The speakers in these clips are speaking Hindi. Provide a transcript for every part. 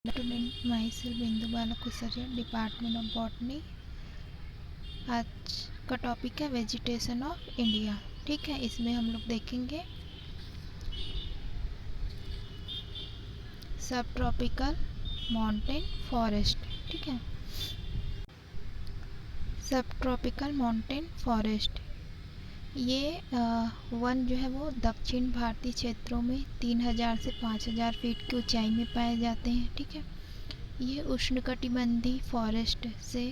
स्टूडेंट माइसेल्फ बिंदु बाला कुसरिया, डिपार्टमेंट ऑफ बॉटनी। आज का टॉपिक है वेजिटेशन ऑफ इंडिया। ठीक है, इसमें हम लोग देखेंगे सब ट्रॉपिकल माउंटेन फॉरेस्ट। ठीक है, सब ट्रॉपिकल माउंटेन फॉरेस्ट ये वन जो है वो दक्षिण भारतीय क्षेत्रों में 3000 से 5000 फीट की ऊंचाई में पाए जाते हैं। ठीक है, ये उष्णकटिबंधीय फॉरेस्ट से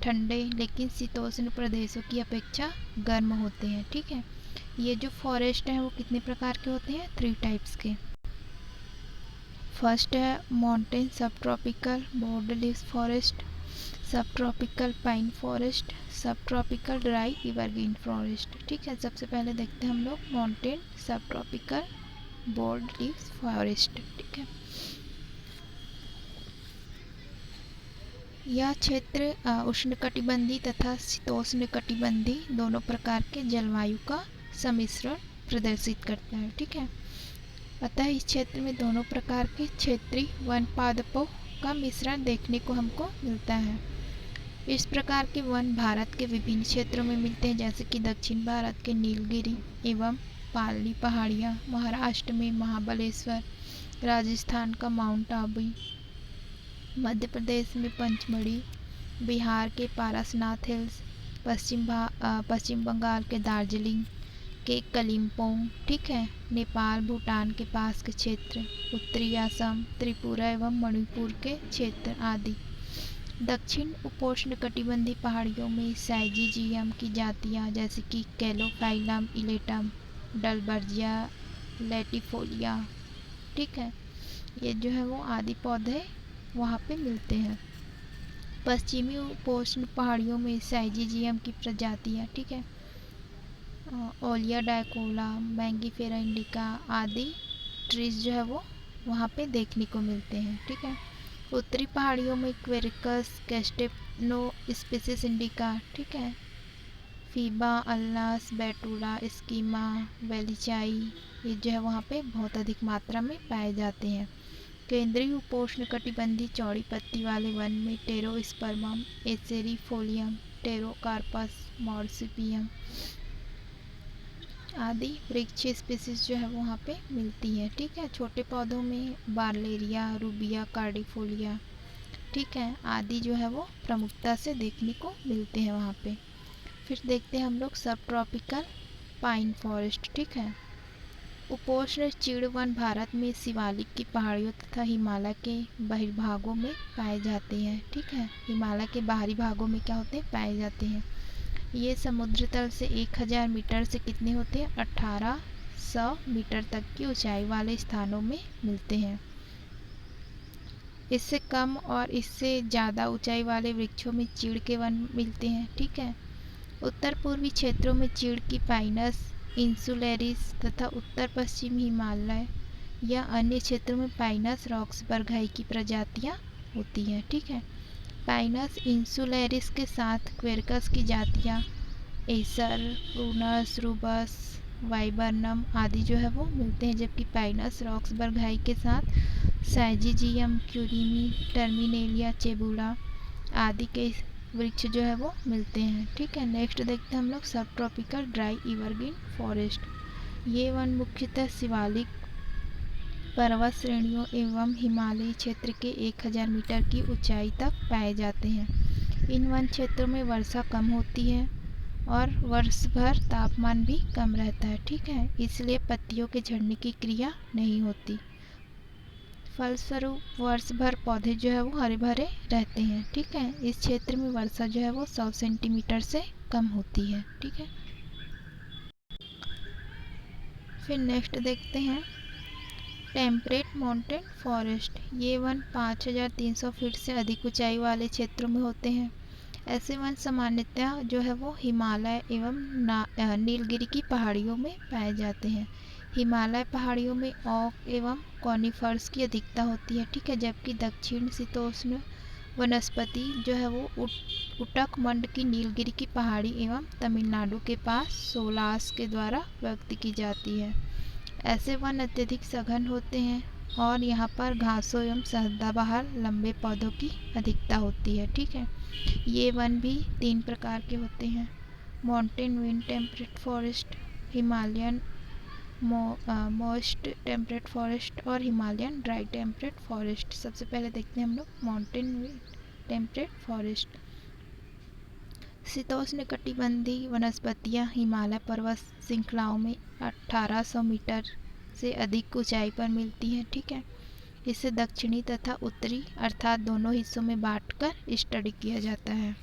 ठंडे लेकिन शीतोष्ण प्रदेशों की अपेक्षा गर्म होते हैं। ठीक है, ये जो फॉरेस्ट हैं वो कितने प्रकार के होते हैं? 3 टाइप्स के। फर्स्ट है माउंटेन सब ट्रॉपिकल बॉर्डरलीफ फॉरेस्ट, सब ट्रॉपिकल पाइन फॉरेस्ट, सब ट्रॉपिकल ड्राई एवरग्रीन फॉरेस्ट। ठीक है, सबसे पहले देखते हैं हम लोग माउंटेन सब ट्रॉपिकल बॉर्डरलीफ फॉरेस्ट। ठीक है, यह क्षेत्र उष्णकटिबंधीय तथा शीतोष्णकटिबंधीय दोनों प्रकार के जलवायु का सम्मिश्रण प्रदर्शित करता है। ठीक है, अतः इस क्षेत्र में दोनों प्रकार के क्षेत्रीय वन पादपों का मिश्रण देखने को हमको मिलता है। इस प्रकार के वन भारत के विभिन्न क्षेत्रों में मिलते हैं, जैसे कि दक्षिण भारत के नीलगिरी एवं पाली पहाड़ियाँ, महाराष्ट्र में महाबलेश्वर, राजस्थान का माउंट आबू, मध्य प्रदेश में पंचमढ़ी, बिहार के पारसनाथ हिल्स, पश्चिम बंगाल के दार्जिलिंग के कलिम्पोंग। ठीक है, नेपाल भूटान के पास के क्षेत्र, उत्तरी असम, त्रिपुरा एवं मणिपुर के क्षेत्र आदि। दक्षिण उपोष्णकटिबंधीय पहाड़ियों में साइजीजियम की जातियाँ जैसे कि कैलोफाइलम इलेटम, डलबर्जिया लैटिफोलिया, ठीक है, ये जो है वो आदि पौधे वहाँ पे मिलते हैं। पश्चिमी उपोष्ण पहाड़ियों में साइजीजियम की प्रजातियाँ, ठीक है, ओलिया डायकोला, मैंगीफेरा इंडिका आदि ट्रीज जो है वो वहाँ पे देखने को मिलते हैं। ठीक है, उत्तरी पहाड़ियों में क्वेरिकस, कैस्टेनो स्पीसीज इंडिका, ठीक है, फीबा, अल्नास, बैटूला, स्कीमा, वेलिचाई, ये जो है वहाँ पे बहुत अधिक मात्रा में पाए जाते हैं। केंद्रीय उपोष्णकटिबंधीय चौड़ी पत्ती वाले वन में टेरोस्पर्मम, एसेरिफोलियम, टेरोकार्पस, मॉर्सिपियम आदि वृक्ष स्पीसीज जो है वहाँ पे मिलती है। ठीक है, छोटे पौधों में बार्लेरिया, रूबिया, कार्डिफोलिया, ठीक है, आदि जो है वो प्रमुखता से देखने को मिलते हैं वहाँ पे। फिर देखते हैं हम लोग सब ट्रॉपिकल पाइन फॉरेस्ट। ठीक है, उपोष्ण चीड़ वन भारत में शिवालिक की पहाड़ियों तथा हिमालय के बहिर्भागों में पाए जाते हैं। ठीक है, हिमालय के बाहरी भागों में क्या होते हैं? पाए जाते हैं। ये समुद्र तल से 1000 मीटर से कितने होते हैं? 1800 मीटर तक की ऊंचाई वाले स्थानों में मिलते हैं। इससे कम और इससे ज़्यादा ऊंचाई वाले वृक्षों में चीड़ के वन मिलते हैं। ठीक है, उत्तर पूर्वी क्षेत्रों में चीड़ की पाइनस इंसुलेरिस तथा उत्तर पश्चिम हिमालय या अन्य क्षेत्रों में पाइनस रॉक्सबर्गहाई की प्रजातियाँ होती हैं। ठीक है, पाइनस इंसुलेरिस के साथ क्वेरकस की जातियाँ एसर, प्रूनस, रूबस, वाइबर्नम आदि जो है वो मिलते हैं, जबकि पाइनस रॉक्सबर्गहाई के साथ साइजीजियम, क्यूरीमी, टर्मिनेलिया, चेबुला आदि के वृक्ष जो है वो मिलते हैं। ठीक है, नेक्स्ट देखते हैं हम लोग सब ट्रॉपिकल ड्राई एवरग्रीन फॉरेस्ट। ये वन मुख्यतः शिवालिक पर्वत श्रेणियों एवं हिमालयी क्षेत्र के 1000 मीटर की ऊंचाई तक पाए जाते हैं। इन वन क्षेत्रों में वर्षा कम होती है और वर्ष भर तापमान भी कम रहता है। ठीक है, इसलिए पत्तियों के झड़ने की क्रिया नहीं होती। फलस्वरूप वर्ष भर पौधे जो है वो हरे भरे रहते हैं। ठीक है, इस क्षेत्र में वर्षा जो है वो 100 सेंटीमीटर से कम होती है। ठीक है, फिर नेक्स्ट देखते हैं टेम्परेट माउंटेन फॉरेस्ट। ये वन 5300 फीट से अधिक ऊंचाई वाले क्षेत्रों में होते हैं। ऐसे वन सामान्यतः जो है वो हिमालय एवं नीलगिरी की पहाड़ियों में पाए जाते हैं। हिमालय पहाड़ियों में ओक एवं कॉनिफर्स की अधिकता होती है। ठीक है, जबकि दक्षिण शीतोष्ण वनस्पति जो है वो उटक मंड की नीलगिरी की पहाड़ी एवं तमिलनाडु के पास सोलास के द्वारा व्यक्त की जाती है। ऐसे वन अत्यधिक सघन होते हैं और यहाँ पर घासों एवं सदाबहार लंबे पौधों की अधिकता होती है। ठीक है, ये वन भी 3 प्रकार के होते हैं, mountain wind temperate forest, Himalayan moist temperate forest और हिमालयन ड्राई टेम्परेट फॉरेस्ट। सबसे पहले देखते हैं हम लोग माउंटेन विंड टेम्परेट फॉरेस्ट। शीतोष्णकटिबंधीय वनस्पतियां हिमालय पर्वत श्रृंखलाओं में 1800 मीटर से अधिक ऊंचाई पर मिलती हैं। ठीक है, इसे दक्षिणी तथा उत्तरी अर्थात दोनों हिस्सों में बांटकर स्टडी किया जाता है।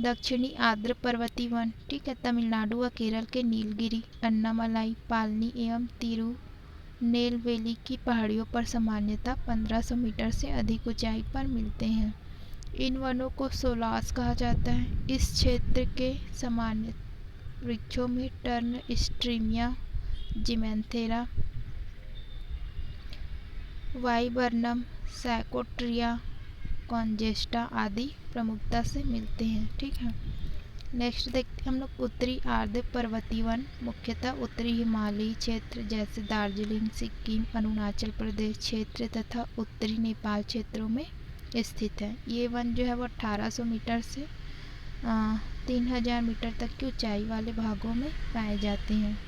दक्षिणी आर्द्र पर्वतीय वन, ठीक है, तमिलनाडु व केरल के नीलगिरी, अन्नामलाई, पालनी एवं तिरुनेलवेली की पहाड़ियों पर सामान्यतः 1500 मीटर से अधिक ऊंचाई पर मिलते हैं। इन वनों को सोलास कहा जाता है। इस क्षेत्र के सामान्य वृक्षों में टर्न, स्ट्रीमिया, जिमेंथेरा, वाइबर्नम, सैकोट्रिया, कॉन्जेस्टा आदि प्रमुखता से मिलते हैं। ठीक है, नेक्स्ट देखते हैं हम लोग उत्तरी आर्द्र पर्वतीय वन, मुख्यतः उत्तरी हिमालयी क्षेत्र जैसे दार्जिलिंग, सिक्किम, अरुणाचल प्रदेश क्षेत्र तथा उत्तरी नेपाल क्षेत्रों में स्थित है। ये वन जो है वो 1800 मीटर से 3000 मीटर तक की ऊंचाई वाले भागों में पाए जाते हैं।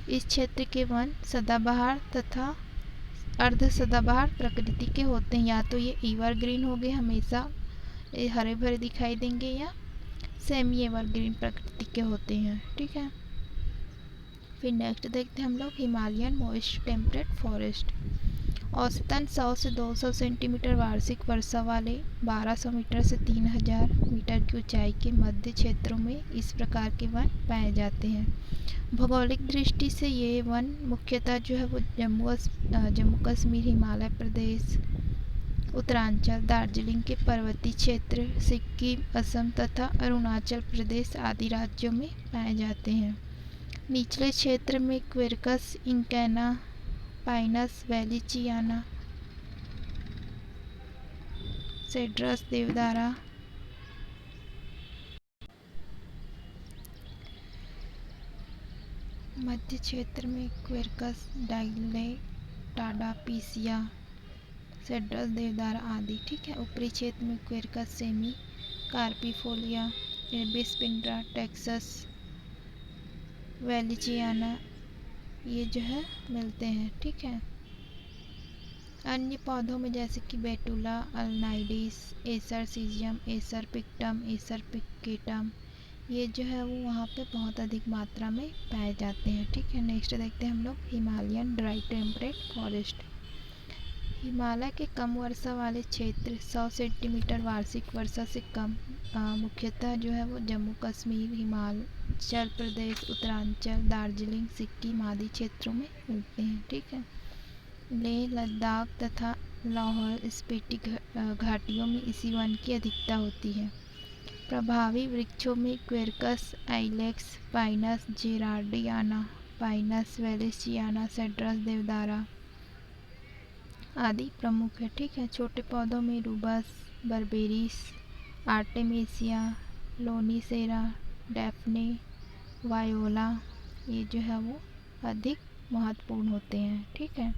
इस क्षेत्र के वन सदाबहार तथा अर्ध सदाबहार प्रकृति के होते हैं। या तो ये एवरग्रीन हो गए, हमेशा हरे भरे दिखाई देंगे, या सेमी एवरग्रीन प्रकृति के होते हैं। ठीक है, फिर नेक्स्ट देखते हैं हम लोग हिमालयन मॉइस्ट टेम्परेट फॉरेस्ट। औसतन 100 से 200 सेंटीमीटर वार्षिक वर्षा वाले 1200 मीटर से 3000 मीटर की ऊंचाई के मध्य क्षेत्रों में इस प्रकार के वन पाए जाते हैं। भौगोलिक दृष्टि से ये वन मुख्यतः जो है वो जम्मू कश्मीर, हिमालय प्रदेश, उत्तरांचल, दार्जिलिंग के पर्वतीय क्षेत्र, सिक्किम, असम तथा अरुणाचल प्रदेश आदि राज्यों में पाए जाते हैं। निचले क्षेत्र में क्वेर्कस इंकैना, पाइनस वैलीचियाना, सेड्रस देवदारा, मध्य क्षेत्र में क्वेर्कस डाइलेटाटा, पीसिया, सेड्रस देवदारा आदि। ठीक है, ऊपरी क्षेत्र में क्वेर्कस सेमी, कार्पिफोलिया, एबिस पिंड्रा, टेक्सस वैलीचियाना ये जो है मिलते हैं। ठीक है, अन्य पौधों में जैसे कि Betula, alnoides, Acer caesium, Acer pictum, Acer pictum ये जो है वो वहाँ पे बहुत अधिक मात्रा में पाए जाते हैं। ठीक है, नेक्स्ट देखते हैं हम लोग Himalayan dry temperate forest. Himalaya के कम वर्षा वाले क्षेत्र 100 सेंटीमीटर वार्षिक वर्षा से कम मुख्यतः जो है वो जम्मू कश्मीर, हिमाचल प्रदेश, उत्तरांचल, दार्जिलिंग, सिक्किम आदि क्षेत्रों में मिलते हैं। ठीक है, लेह, लद्दाख तथा लाहौल स्पीति घाटियों में इसी वन की अधिकता होती है। प्रभावी वृक्षों में क्वेर्कस, ilex, Pinus जेरार्डियाना, Pinus वैलेसियाना, cedrus deodara आदि प्रमुख है। ठीक है, छोटे पौधों में रूबस, बर्बेरिस, आर्टेमेसिया, लोनीसेरा, डेफने, वायोला ये जो है वो अधिक महत्वपूर्ण होते हैं। ठीक है,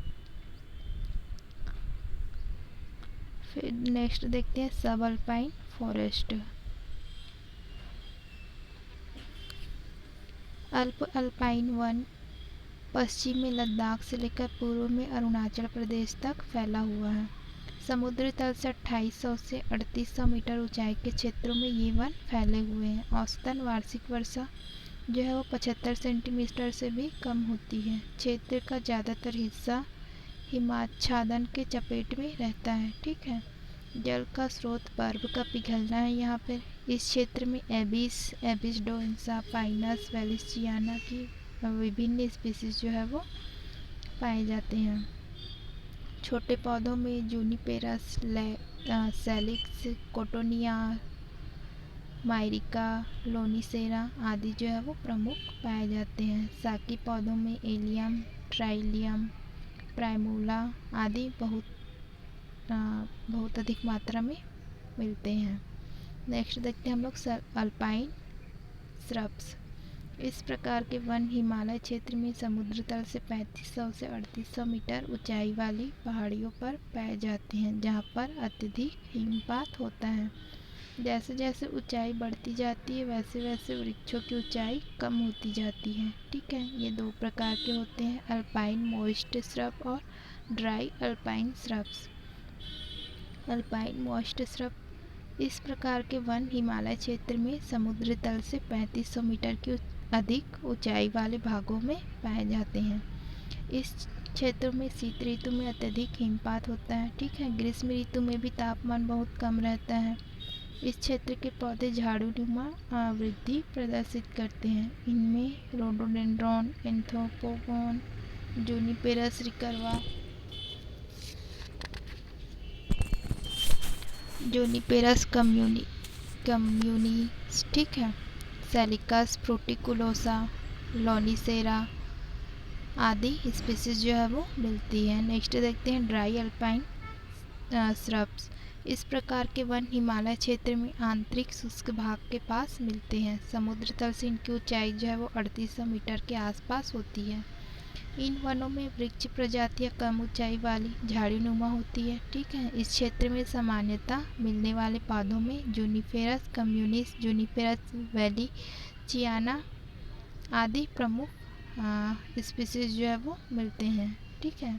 फिर नेक्स्ट देखते हैं सब अल्पाइन फॉरेस्ट। अल्पाइन वन पश्चिम में लद्दाख से लेकर पूर्व में अरुणाचल प्रदेश तक फैला हुआ है। समुद्र तल से 2800 से 3800 मीटर ऊंचाई के क्षेत्रों में ये वन फैले हुए हैं। औसतन वार्षिक वर्षा जो है वो 75 सेंटीमीटर से भी कम होती है। क्षेत्र का ज़्यादातर हिस्सा हिमाच्छादन के चपेट में रहता है। ठीक है, जल का स्रोत बर्फ का पिघलना है। यहाँ पर इस क्षेत्र में एबिस डोइंसा, पाइनस वैलेसियाना की विभिन्न स्पीसीज जो है वो पाए जाते हैं। छोटे पौधों में जूनिपेरस, सैलिक्स, कोटोनिया, माइरिका, लोनीसेरा आदि जो है वो प्रमुख पाए जाते हैं। साकी पौधों में एलियम, ट्राइलियम, प्राइमूला आदि बहुत अधिक मात्रा में मिलते हैं। नेक्स्ट देखते हैं हम लोग अल्पाइन श्रब्स। इस प्रकार के वन हिमालय क्षेत्र में समुद्र तल से 3500 से 3800 मीटर ऊंचाई वाली पहाड़ियों पर पाए जाते हैं, जहां पर अत्यधिक हिमपात होता है। जैसे जैसे ऊंचाई बढ़ती जाती है वैसे वैसे वृक्षों की ऊंचाई कम होती जाती है। ठीक है, ये दो प्रकार के होते हैं, अल्पाइन मॉइस्ट श्रब और dry alpine shrubs. Alpine moist shrub इस प्रकार के वन हिमालय क्षेत्र में समुद्र तल से 3500 मीटर की अधिक ऊंचाई वाले भागों में पाए जाते हैं। इस क्षेत्र में शीत ऋतु में अत्यधिक हिमपात होता है। ठीक है, ग्रीष्म ऋतु में भी तापमान बहुत कम रहता है। इस क्षेत्र के पौधे झाड़ूनुमा वृद्धि प्रदर्शित करते हैं। इनमें रोडोडेंड्रॉन, एंथोपोगोन, जूनिपेरस रिकर्वा, जूनिपेरस कम्युनिस, ठीक है, सेलिकस फ्रूटिकुलोसा, लोनिसेरा आदि स्पीसीज जो है वो मिलती है। नेक्स्ट देखते हैं ड्राई अल्पाइन श्रब्स। इस प्रकार के वन हिमालय क्षेत्र में आंतरिक शुष्क भाग के पास मिलते हैं। समुद्र तल से इनकी ऊंचाई जो है वो 3800 मीटर के आसपास होती है। इन वनों में वृक्ष प्रजातियां कम ऊंचाई वाली झाड़ीनुमा होती है। ठीक है, इस क्षेत्र में सामान्यतः मिलने वाले पौधों में जूनिफेरस कम्युनिस, जूनिपेरस वैलीचियाना आदि प्रमुख स्पीसीज जो है वो मिलते हैं। ठीक है,